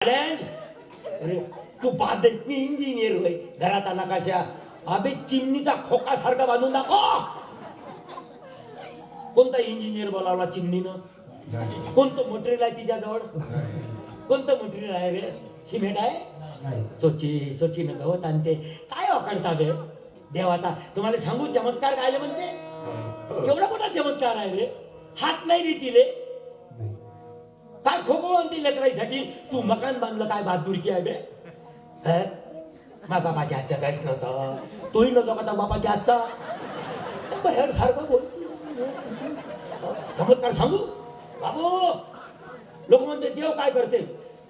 अरे तू बाद मी इंजिनियर होय घराचा नकाशा अबे चिमणीचा खोका सारखा बांधून दाखव. कोणता इंजिनियर बोलावला चिमणीनं? कोणतं मटेरियल आहे तिच्याजवळ? कोणतं मटेरियल आहे रे? सिमेंट आहे? चोची चोचीनं गवत आणते काय ओकडता बे देवाचा. तुम्हाला सांगू चमत्कार काय म्हणते? केवढा मोठा चमत्कार आहे रे. हात नाही रे तिले काय खोको आणते लेकराईसाठी. तू मकान बांधलं काय बहादुरकी आहे बे. मा बाबाच्या हातचा काहीच नव्हता. तोही नव्हता का बाबाच्या हातचा. बाहेर सारखं बोल चमत्कार सांगू बाबू. लोक म्हणते देव काय करते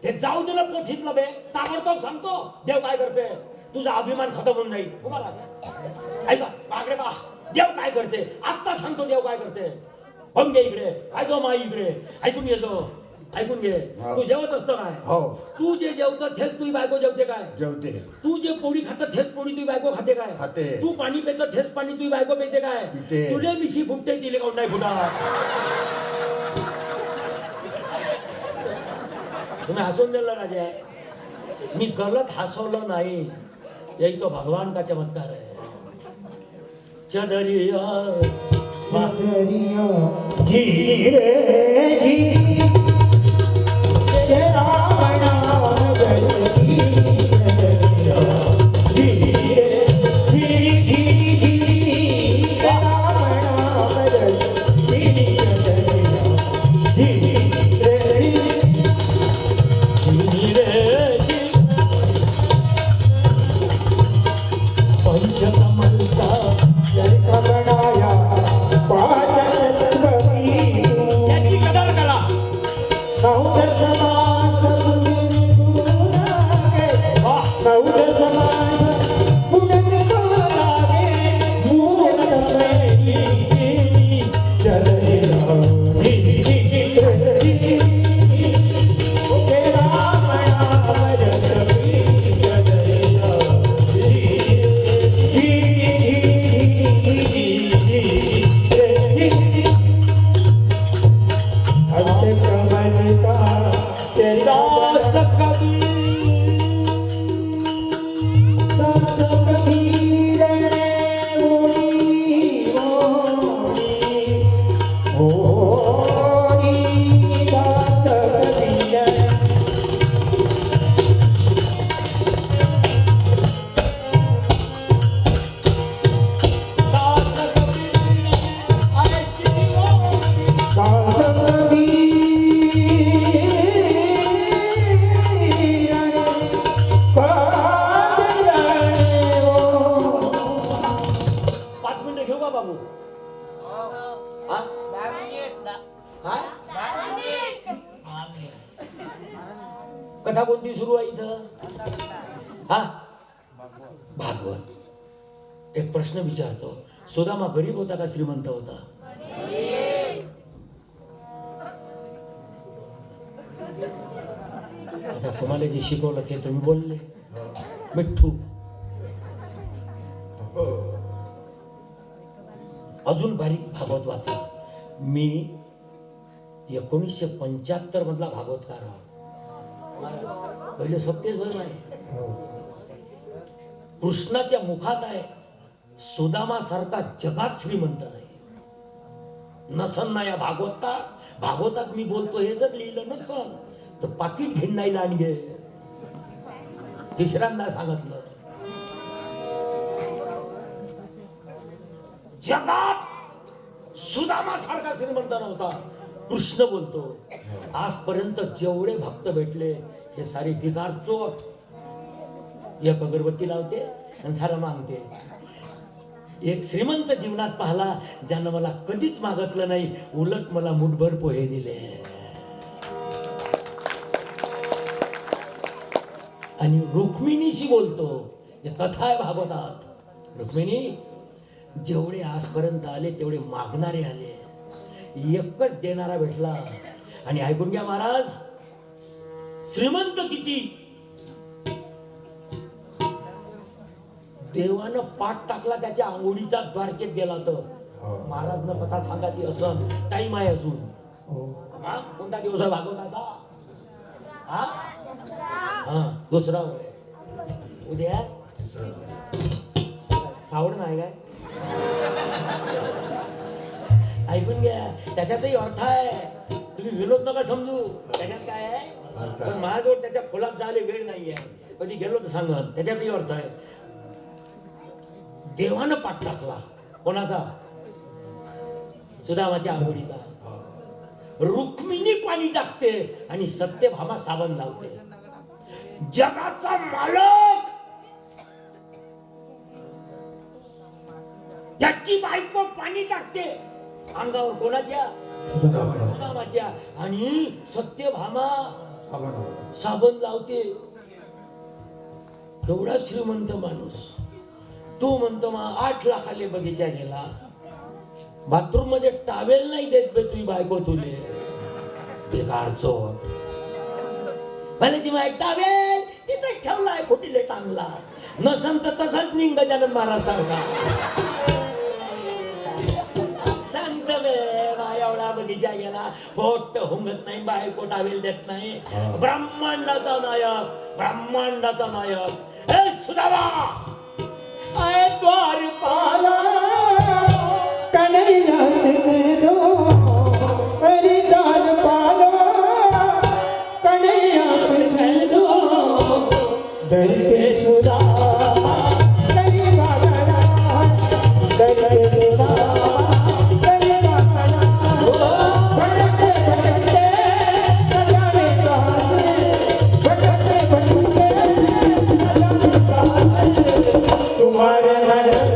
ते जाऊ दिलं पोथीतलं बे. ताबडतोब सांगतो देव काय करते. तुझा अभिमान खतम होऊन जाईल. ऐका माकडे बा देव काय करते आत्ता सांगतो. देव काय करते होऊन घे इकडे. ऐको माई इकडे ऐकून घे जो ऐकून घे. तू जेवत असतो काय? हो. तू जे जेवत तेच तुझी बायको जेवते काय? जेवते. तू जे पोळी खात तेच पोळी तुझी बायको खाते काय? खाते. तू पाणी पित तेच पाणी तुझी बायको पिते काय? पिते. तुले मिशी फुटते तिले काऊन नाही फुटा. तुम्ही हसून दिलं राजा. मी गलत हसवलं नाही. यही तो भगवान का चमत्कार है. चदरिया जी रे जी तेरा नाम जय जी रे जी जी तेरा नाम जय जी पंचकमल का चरखा बनाया याची कदर करा. कथा कोणती सुरू आहे इथं? हा भागवत. एक प्रश्न विचारतो. सुदामा गरीब होता का श्रीमंत होता? आता तुम्हाला जे शिकवलं ते तुम्ही बोलले. मिठ्ठू अजून बारीक भागवत वाचा. मी 1975 मधला भागवतकार आहोत. पहिले सत्तेच भर आहे. कृष्णाच्या मुखात आहे सुदामा सारखा जगात श्रीमंत नाही. नसन ना या भागवतात मी बोलतो हे जर लिहिलं नसन तर पाकिट घेऊन नाही लांडगे. तिसऱ्यांदा सांगितलं जगात सुदामा सारखा श्रीमंत नव्हता. कृष्ण बोलतो आजपर्यंत जेवढे भक्त भेटले हे सारे भिकार चोट. एक अगरबत्ती लावते आणि सारं मागते. एक श्रीमंत जीवनात पाहला ज्यानं मला कधीच मागितलं नाही उलट मला मुठभर पोहे दिले. आणि रुक्मिणीशी बोलतो. हे कथा आहे भागवतात. रुक्मिणी जेवढे आजपर्यंत आले तेवढे मागणारे आले. एकच देणारा भेटला. आणि ऐकून घ्या महाराज श्रीमंत किती देवानं पाठ टाकला त्याच्या आंघोळीचा द्वारकेत गेला. तर महाराजनं कथा सांगायची असं टाइम आहे अजून. कोणता दिवस आहे भागवताचा? दुसरा होय. उद्या सावड नाही काय ऐकून घ्या, त्याच्यातही अर्थ आहे. तुम्ही विनोद नका समजू, त्याच्यात काय आहे. पण माझ्याजवळ त्याच्या खोलात जायला वेळ नाहीये, कधी गेलो तर सांगत. त्याच्यातही अर्थ आहे. देवानं पाठ टाकला कोणाचा? सुदामाच्या आवडीचा. रुक्मिणी पाणी टाकते आणि सत्यभामा साबण लावते. जगाचा मालक त्याची बायको पाणी टाकते अंगावर कोणाच्या? सुदामाच्या. आणि सत्यभामा साबण लावते. एवढा श्रीमंत माणूस. तू म्हणतो मग 8 लाखाले बगीचा गेला, बाथरूम मध्ये टावेल नाही देत बे तुझी बायको तुले. ते कारचो भले माय टावेल तिथंच ठेवलाय, खोटीले टांगला नसन तर तसाच निघ गजानन महाराज सारखा सांगत बे. एवढा बगीचा गेला, पोट हुंगत नाही, बायको टावेल देत नाही. ब्रह्मांडाचा नायक, ब्रह्मांडाचा नायक हे सुदामा आय द्वारपाला कन्हैया सिख दो हरिदान पालो, कन्हैया सिख दो दर पे सुदामा दरी बागड़ा, दर पे सुदामा दरी बागड़ा। भटकते भटकते न जाने कहाँ से, भटकते भटकते न जाने कहाँ से, तुम्हारे नजर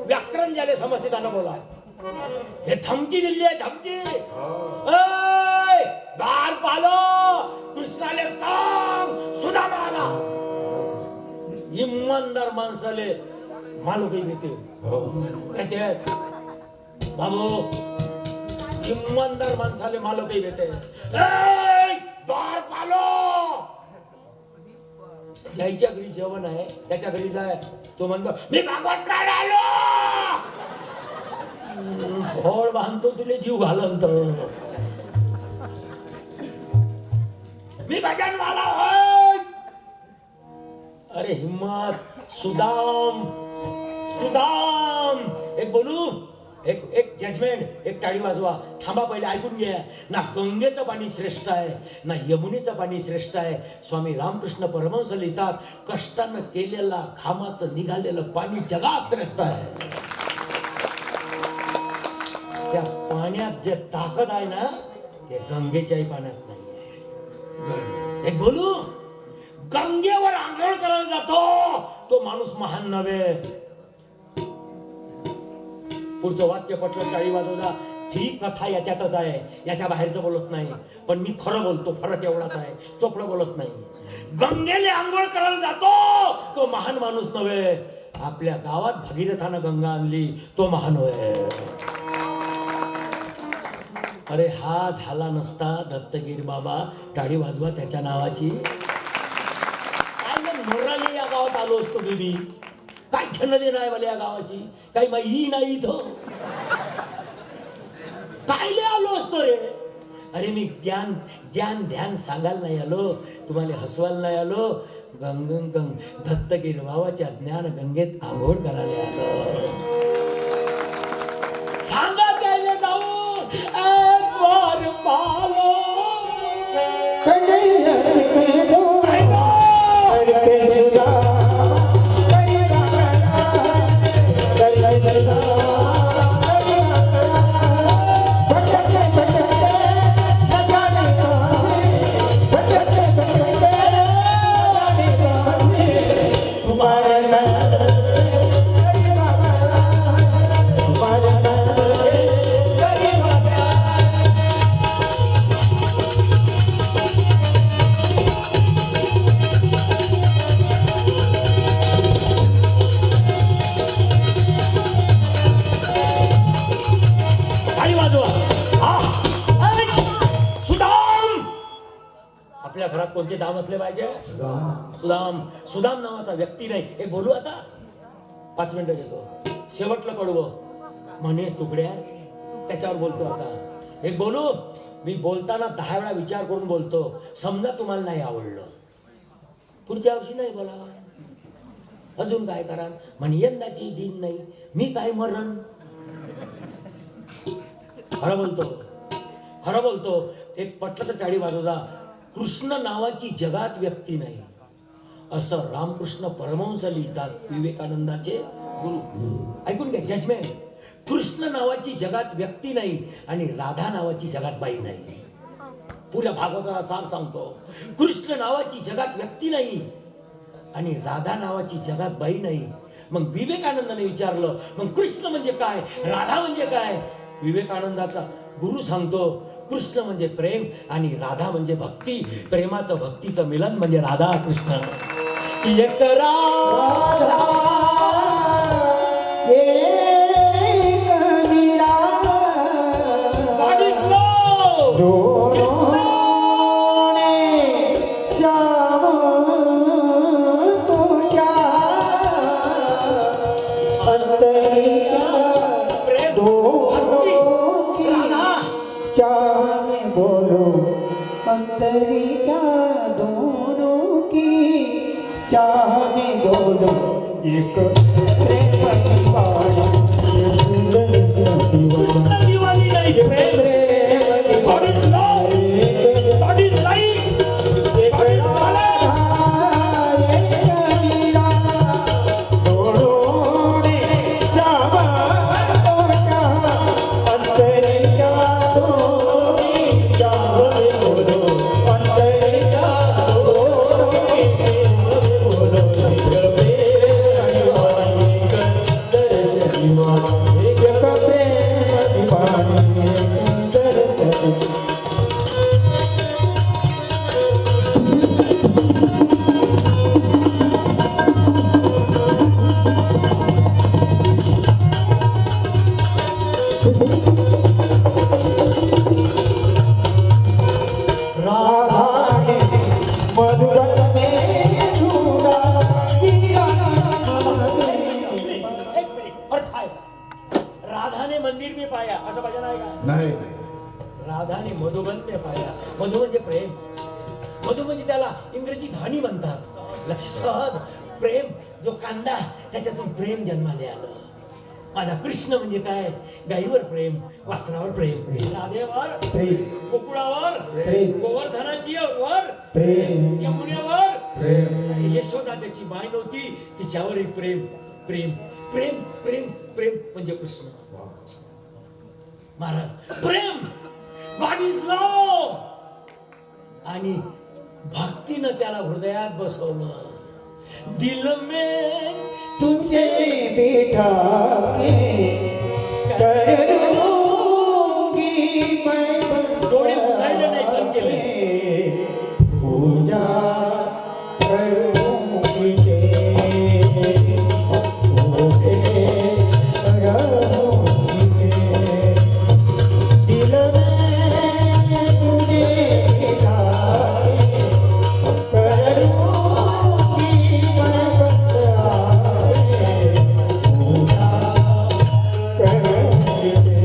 व्याकरण ज्याला समजते त्यांना बोला. हे धमकी दिली आहे, धमकी. बार पालो कृष्णाले सांग सुदामाला. इमानदार माणसाले मालूकही भेटे बाबू, इमानदार माणसाले मालूकही भेटे. बार पालो ज्याच्या घरी जेवण आहे त्याच्या घरी जाय. तो म्हणतो मी भागवत काढ आलो, घोड बांधतो तुले जीव घालंत. मी भजनवाला होय. अरे हिम्मत. सुदाम, सुदाम. एक बोलू, एक जजमेंट, एक टाळी वाजवा. थांबा पहिले ऐकून घ्या. ना गंगेचं पाणी श्रेष्ठ आहे ना यमुनेचं पाणी श्रेष्ठ आहे. स्वामी रामकृष्ण परमहंस लिहितात, कष्टानं केलेला घामाचं निघालेलं पाणी जगात श्रेष्ठ आहे. त्या पाण्यात जे ताकद आहे ना ते गंगेच्याही पाण्यात नाही. एक बोलू, गंगेवर आंघोळ करायला जातो तो माणूस महान नव्हे. पुढचं वाक्य पटलं, टाळी वाजवला. ही कथा याच्यातच आहे, याच्या बाहेरचं बोलत नाही. पण मी खरं बोलतो, फरक एवढाच आहे, चोपडं बोलत नाही. गंगेने आंघोळ करायला जातो तो महान माणूस नव्हे. आपल्या गावात भगीरथानं गंगा आणली तो महान होय. अरे हा झाला नसता दत्तगिरी बाबा, टाळी वाजवा त्याच्या नावाची. मोराने या गावात आलो असतो बेबी. काय घेणं देणं आहे मला या गावाची? काही माही नाही इथं. कायले आलो असतो रे? अरे मी ज्ञान ज्ञान ध्यान सांगायला नाही आलो, तुम्हाला हसवायला नाही आलो. दत्तगिरी बाबाच्या ज्ञान गंगेत आंघोळ करायला आलो. सांगा त्याने जाऊन द्वार पालो. आपल्या घरात कोणते दाम असले पाहिजे? सुदाम. सुदाम नावाचा व्यक्ती नाही. हे बोलू आता 5 मिनिटं घेतो. शेवटला कडवं म्हणे तुकड्या, त्याच्यावर बोलतो आता. एक बोलू. मी बोलताना 10 वेळा विचार करून बोलतो. समजा तुम्हाला नाही आवडलं, पुढच्या वर्षी नाही बोला. अजून काय करा म्हणे यंदाची दिन नाही, मी काय मरण. खरं बोलतो, खरं बोलतो. एक पटलं तर टाळी वाजवजा. कृष्ण नावाची जगात व्यक्ती नाही असं रामकृष्ण परमहंस लिहितात, विवेकानंदाचे गुरु. ऐकून घ्या. जजमेंट. कृष्ण नावाची जगात व्यक्ती नाही आणि राधा नावाची जगात बाई नाही. पुऱ्या भागवताला सार सांगतो. कृष्ण नावाची जगात व्यक्ती नाही आणि राधा नावाची जगात बाई नाही. मग विवेकानंदाने विचारलं, मग कृष्ण म्हणजे काय, राधा म्हणजे काय? विवेकानंदाचा गुरु सांगतो, कृष्ण म्हणजे प्रेम आणि राधा म्हणजे भक्ती. प्रेमाचं भक्तीचं मिलन म्हणजे राधा कृष्ण. एक राधा एक मीरा, God is love. दोनों श्याम तुझ्या अंतरिया प्रेम, भक्ती, राधा. चाहे बोलो अंतरिया दोनों की, चाहे बोलो एक प्रेम की बाणी. कृष्ण दिवाली नाही प्रेम. God is love. God is life. God is knowledge. राधाने मंदिर में पाया असं भजन आहे का? नाही. राधाने मधुबन में पाया. मधु म्हणजे प्रेम. मधु म्हणजे त्याला इंग्रजीत हनी म्हणतात. लक्षात. प्रेम जो कांदा त्याच्यातून प्रेम जन्माला आलं. माझा कृष्ण म्हणजे काय? गाईवर प्रेम, वासनावर प्रेम, राधेवर प्रेम, गोकुळावर प्रेम, गोवर्धनाची वर प्रेम, यमुनेवर प्रेम. आणि यशोदा त्याची माय नव्हती, तिच्यावरही प्रेम. प्रेम प्रेम प्रेम प्रेम म्हणजे कृष्ण महाराज. प्रेम, गॉड इज लव्ह. आणि भक्तीनं त्याला हृदयात बसवलं. दिल में तुझे बिठा के करूंगी मैं, डोळे उघडले नाही, बंद केले. पूजा करूंगी तेरी, करूंगी तेरी. दिल में तुझे बिठा के करूंगी मैं बतला, पूजा करूंगी तेरी.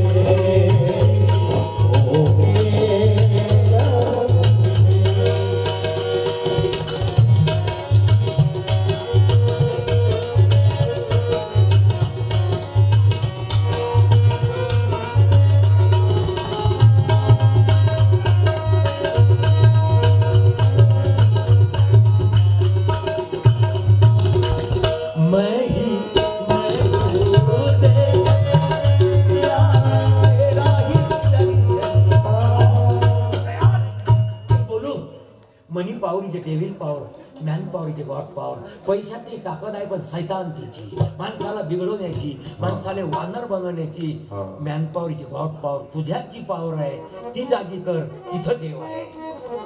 Power is devil power, man power is God power. पैशातली ताकद आहे पण सैतान तिची, माणसाला बिघडवण्याची, माणसाला वानर बनवण्याची. Man power is God power. तुझ्यात जी पॉवर आहे ती जागी कर, तिथं देव आहे.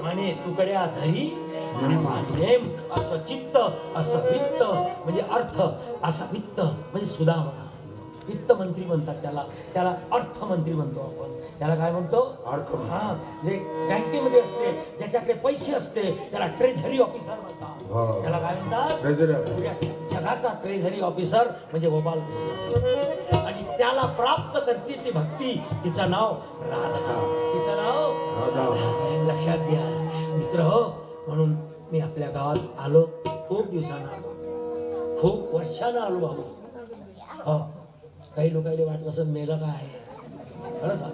म्हणे तुकड्या धरी नेम, असं चित्त, असं वित्त म्हणजे अर्थ, असा वित्त म्हणजे सुदामा. वित्त मंत्री म्हणतात त्याला, त्याला अर्थमंत्री म्हणतो आपण. त्याला काय म्हणतो? हा, जे बँकेमध्ये असते, ज्याच्याकडे पैसे असते त्याला ट्रेझरी ऑफिसर म्हणतात. त्याला काय म्हणतात? जगाचा ट्रेझरी ऑफिसर म्हणजे गोपाल कृष्ण. आणि त्याला प्राप्त करते ती भक्ती, तिचं नाव राधा. तिचं नाव राधा. लक्षात घ्या मित्र हो. म्हणून मी आपल्या गावात आलो, खूप दिवसानं आलो, खूप वर्षानं आलो बाबू. हो, काही लोकांना वाटत असं मेलं काय, खरं सांग.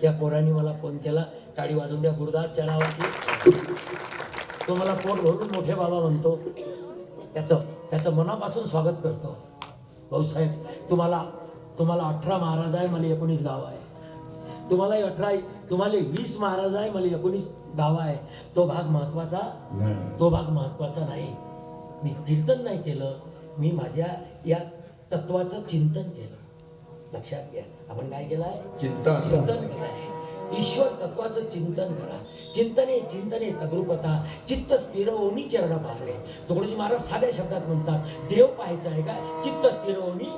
त्या पोरांनी मला फोन केला, गाडी वाजून द्या गुरुदासच्या नावाची. तो मला पोट भरून मोठे बाबा म्हणतो. त्याचं मनापासून स्वागत करतो. भाऊसाहेब, तुम्हाला 18 महाराज आहे, मला 19 गाव आहे. तुम्हाला 20 महाराज आहे, मला 19 गाव आहे. तो भाग महत्वाचा, तो भाग महत्वाचा नाही. मी कीर्तन नाही केलं, मी माझ्या या तत्वाचं चिंतन केलं. लक्षात घ्या, आपण काय केलंय? चिंतन केलंय. ईश्वर तत्वाचं चिंतन करा. चिंतने तद्रुपता, चित्त स्थिर होणी चरण पाहावे. तुकडोजी महाराज साध्या शब्दात म्हणतात, देव पाहायचं आहे काय? चित्त स्थिर होणी.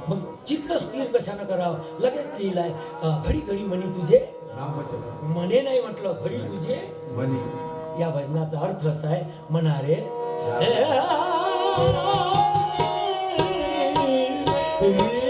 मग चित्त स्थिर कशानं करावं? लगेच लिहिलाय, घडी घडी म्हणी तुझे मने नाही म्हटलं, घडी तुझे मनी. या भजनाचा अर्थ असा आहे, म्हणारे Hey